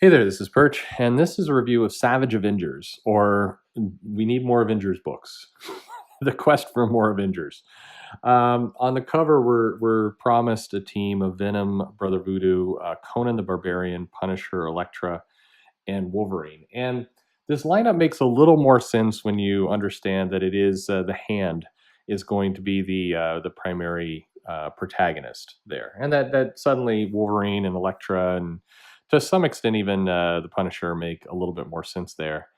Hey there, this is Perch, and this is a review of Savage Avengers, or We Need More Avengers books. The Quest for More Avengers. On the cover, we're promised a team of Venom, Brother Voodoo, Conan the Barbarian, Punisher, Elektra, and Wolverine. And this lineup makes a little more sense when you understand that it is the Hand is going to be the primary protagonist there, and that suddenly Wolverine and Elektra and to some extent even the Punisher make a little bit more sense there.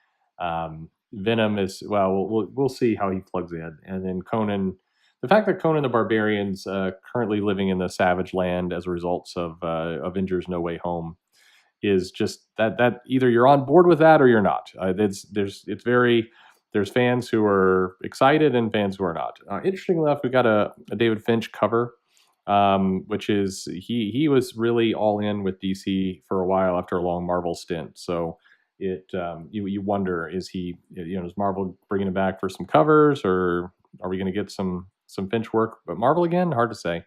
Venom is we'll see how he plugs in, and then Conan. The fact that Conan the Barbarian's currently living in the Savage Land as a result of Avengers No Way Home is just that either you're on board with that or you're not. There's fans who are excited and fans who are not. Interestingly enough, we got a David Finch cover, which is he was really all in with DC for a while after a long Marvel stint. So you wonder, is Marvel bringing it back for some covers, or are we going to get some Finch work? But Marvel again, hard to say.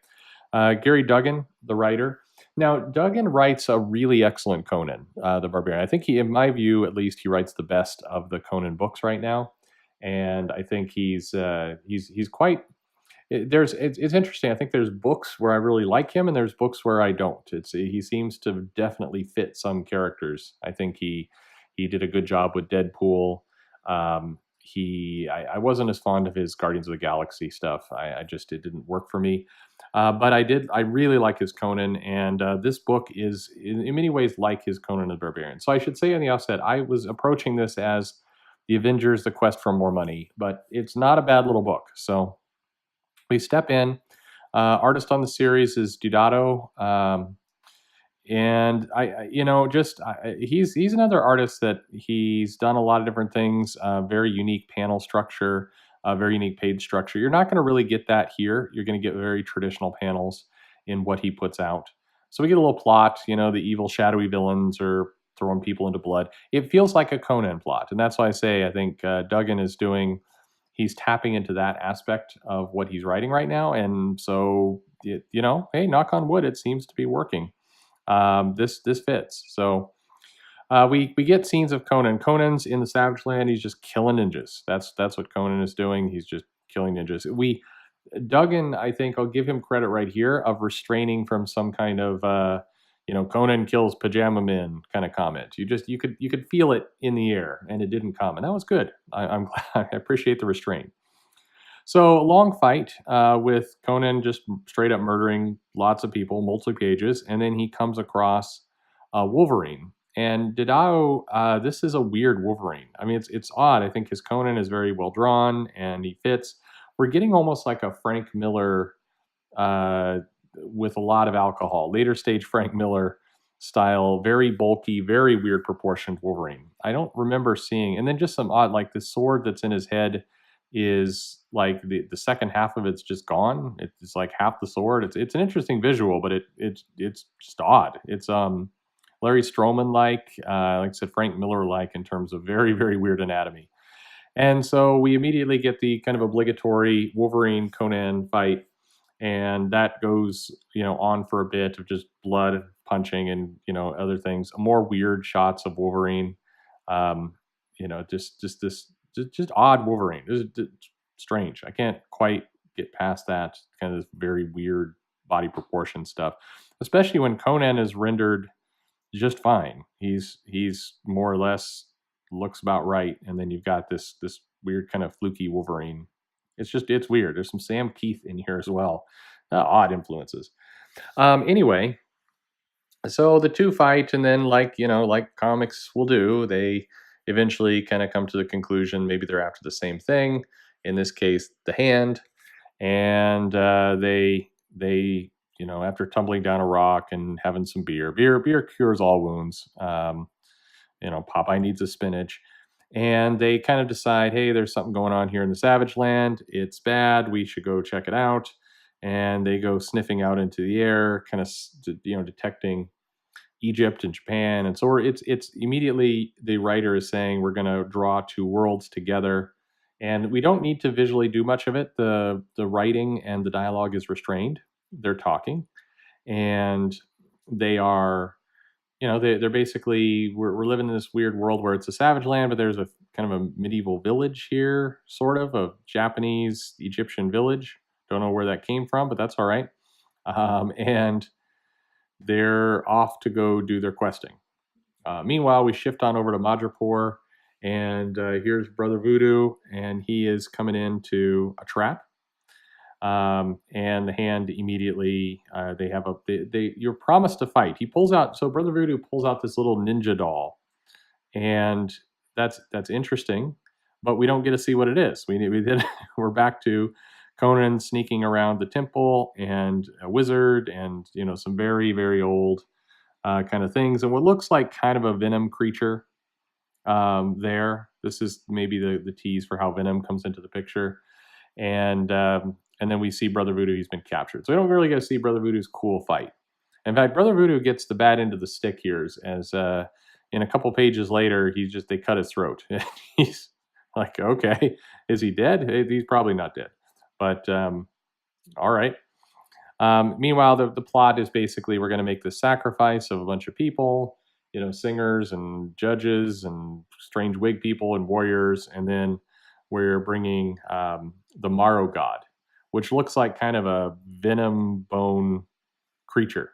Gary Duggan, the writer. Now, Duggan writes a really excellent Conan the Barbarian. I think in my view, at least, he writes the best of the Conan books right now, and I think he's quite. It's interesting. I think there's books where I really like him, and there's books where I don't. He seems to definitely fit some characters. I think he did a good job with Deadpool. I wasn't as fond of his Guardians of the Galaxy stuff. It didn't work for me. But I really like his Conan, and this book is in many ways like his Conan the Barbarian. So I should say on the outset, I was approaching this as the Avengers: The Quest for More Money, but it's not a bad little book. So we step in. Artist on the series is Didato. And he's another artist that he's done a lot of different things. Very unique panel structure, very unique page structure. You're not going to really get that here. You're going to get very traditional panels in what he puts out. So we get a little plot. The evil, shadowy villains are throwing people into blood. It feels like a Conan plot, and that's why I say I think Duggan is doing. He's tapping into that aspect of what he's writing right now, and so hey, knock on wood, it seems to be working. This fits. So we get scenes of Conan. Conan's in the Savage Land. He's just killing ninjas. That's what Conan is doing. He's just killing ninjas. Duggan, I think I'll give him credit right here of restraining from some kind of Conan kills pajama men kind of comment. You could feel it in the air, and it didn't come, and that was good. I'm glad. I appreciate the restraint. So a long fight with Conan just straight up murdering lots of people, multiple pages, and then he comes across Wolverine. And Didato, this is a weird Wolverine. I mean, it's odd. I think his Conan is very well drawn, and he fits. We're getting almost like a Frank Miller with a lot of alcohol, later stage Frank Miller style, very bulky, very weird proportioned Wolverine. I don't remember seeing, and then just some odd, like the sword that's in his head is like the second half of it's just gone. It's like half the sword. It's an interesting visual, but it's just odd. It's Larry Stroman like I said, Frank Miller like in terms of very very weird anatomy. And so we immediately get the kind of obligatory Wolverine Conan fight, and that goes on for a bit of just blood punching and other things, more weird shots of Wolverine. Just this just odd Wolverine. It's strange. I can't quite get past that kind of this very weird body proportion stuff, especially when Conan is rendered just fine. He's more or less looks about right, and then you've got this weird kind of fluky Wolverine. It's weird. There's some Sam Keith in here as well. Odd influences. Anyway, so the two fight, and then like comics will do, they eventually kind of come to the conclusion maybe they're after the same thing. In this case, the Hand, and they after tumbling down a rock and having some beer cures all wounds. Popeye needs a spinach. And they kind of decide, hey, there's something going on here in the Savage Land. It's bad. We should go check it out. And they go sniffing out into the air, kind of detecting Egypt and Japan. And so it's immediately the writer is saying we're going to draw two worlds together. And we don't need to visually do much of it. The writing and the dialogue is restrained. They're talking, and they are they're basically we're living in this weird world where it's a savage land, but there's a kind of a medieval village here, sort of a Japanese Egyptian village. Don't know where that came from, but that's all right. And they're off to go do their questing. Meanwhile, we shift on over to Madripoor, and here's Brother Voodoo, and he is coming into a trap. And the hand immediately they have a you're promised to fight. He pulls out so Brother Voodoo pulls out this little ninja doll, and that's interesting, but we don't get to see what it is. We did we're back to Conan sneaking around the temple and a wizard and some very very old kind of things and what looks like kind of a venom creature there. This is maybe the tease for how Venom comes into the picture. And then we see Brother Voodoo, he's been captured. So we don't really get to see Brother Voodoo's cool fight. In fact, Brother Voodoo gets the bad end of the stick here as in a couple pages later, they cut his throat. He's like, okay, is he dead? He's probably not dead. But all right. Meanwhile, the plot is basically we're going to make this sacrifice of a bunch of people, singers and judges and strange wig people and warriors. And then we're bringing the Morrow God, which looks like kind of a venom bone creature.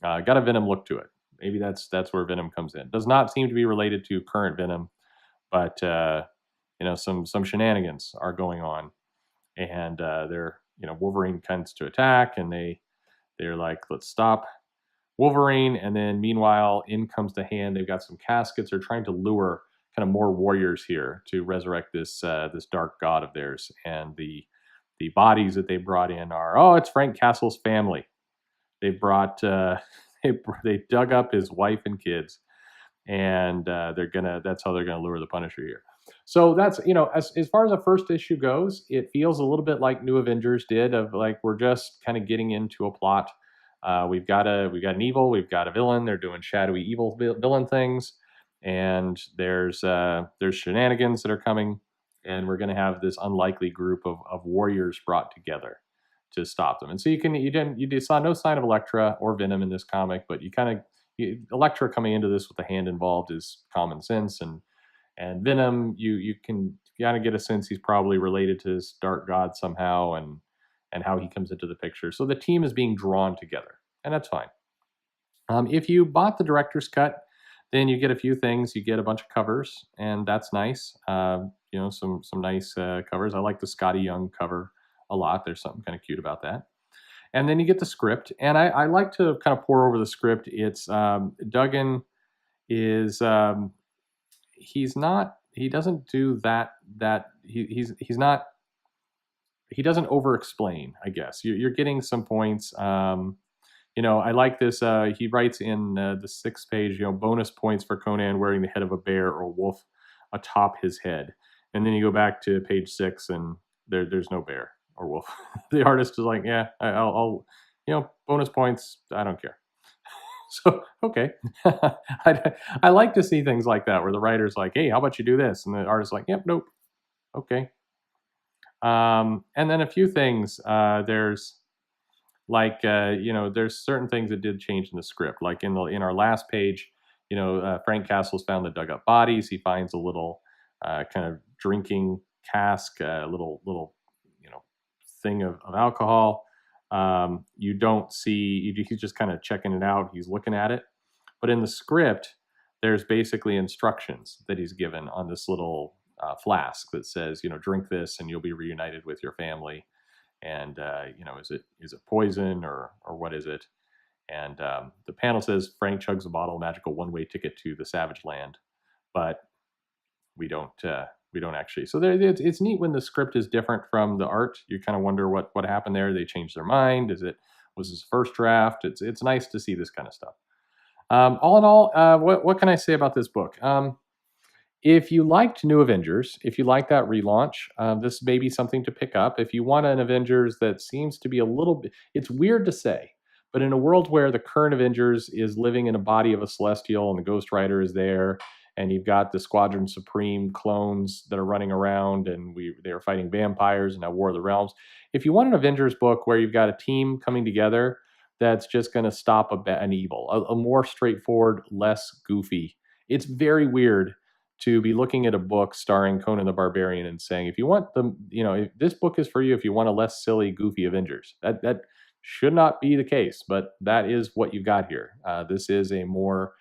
Got a venom look to it. Maybe that's where venom comes in. Does not seem to be related to current venom, but some shenanigans are going on, and they're Wolverine tends to attack, and they're like, let's stop Wolverine, and then meanwhile in comes the hand. They've got some caskets. They're trying to lure kind of more warriors here to resurrect this dark god of theirs, and the bodies that they brought in are it's Frank Castle's family. They brought they dug up his wife and kids, and that's how they're gonna lure the Punisher here. So that's as far as the first issue goes, it feels a little bit like New Avengers did, of like we're just kind of getting into a plot. We've got an evil, we've got a villain. They're doing shadowy evil villain things, and there's shenanigans that are coming, and we're going to have this unlikely group of warriors brought together to stop them. And so you saw no sign of Elektra or Venom in this comic, but Elektra coming into this with the hand involved is common sense, and Venom you can kind of get a sense he's probably related to this dark god somehow, and how he comes into the picture. So the team is being drawn together, and that's fine. If you bought the director's cut, then you get a few things. You get a bunch of covers, and that's nice. Some nice covers. I like the Scotty Young cover a lot. There's something kind of cute about that. And then you get the script, and I like to kind of pour over the script. It's Duggan is he doesn't do that he's not he doesn't over explain, I guess. You're getting some points. I like this. He writes in the 6th page, bonus points for Conan wearing the head of a bear or a wolf atop his head. And then you go back to page 6 and there's no bear or wolf. The artist is like, yeah, I'll bonus points. I don't care. So, okay. I like to see things like that where the writer's like, hey, how about you do this? And the artist's like, yep, nope. Okay. And then a few things, there's like, there's certain things that did change in the script. Like in our last page, Frank Castle's found the dug up bodies. He finds a little kind of drinking cask, a little thing of alcohol. You don't see, he's just kind of checking it out. He's looking at it. But in the script, there's basically instructions that he's given on this little flask that says, drink this and you'll be reunited with your family. And, is it poison or what is it? And the panel says Frank chugs a bottle, magical one-way ticket to the Savage Land. But we don't actually. So it's neat when the script is different from the art. You kind of wonder what happened there. They changed their mind. Was this first draft? It's nice to see this kind of stuff. All in all, what can I say about this book? If you liked New Avengers, if you like that relaunch, this may be something to pick up. If you want an Avengers that seems to be a little bit, it's weird to say, but in a world where the current Avengers is living in a body of a Celestial and the Ghost Rider is there, and you've got the Squadron Supreme clones that are running around, and they are fighting vampires and now War of the Realms. If you want an Avengers book where you've got a team coming together that's just going to stop an evil, a more straightforward, less goofy. It's very weird to be looking at a book starring Conan the Barbarian and saying, if you want if this book is for you, if you want a less silly, goofy Avengers, that should not be the case, but that is what you've got here. This is a more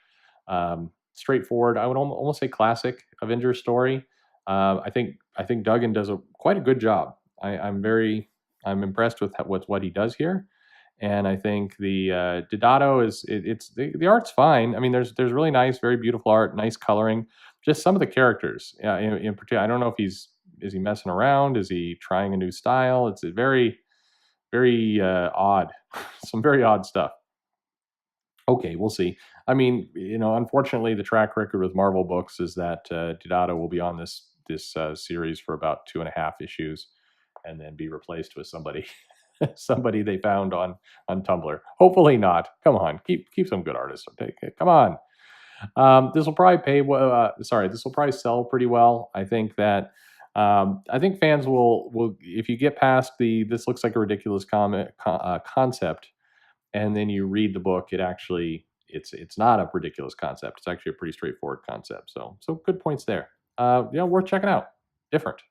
straightforward, I would almost say classic Avengers story. I think Duggan does quite a good job. I'm impressed with what he does here, and I think the Didato it's the art's fine. I mean, there's really nice, very beautiful art, nice coloring. Just some of the characters, in particular, I don't know if is he messing around, is he trying a new style? It's a very odd, some very odd stuff. Okay, we'll see. I mean, unfortunately, the track record with Marvel books is that Didato will be on this series for about 2.5 issues, and then be replaced with somebody somebody they found on Tumblr. Hopefully not. Come on, keep some good artists. Okay, come on. This will probably this will probably sell pretty well. I think fans will if you get past the this looks like a ridiculous concept, and then you read the book, it's not a ridiculous concept. It's actually a pretty straightforward concept. So good points there. Worth checking out. Different.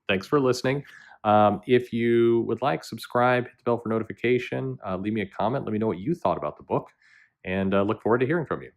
Thanks for listening. If you would like, subscribe, hit the bell for notification, leave me a comment, let me know what you thought about the book, and look forward to hearing from you.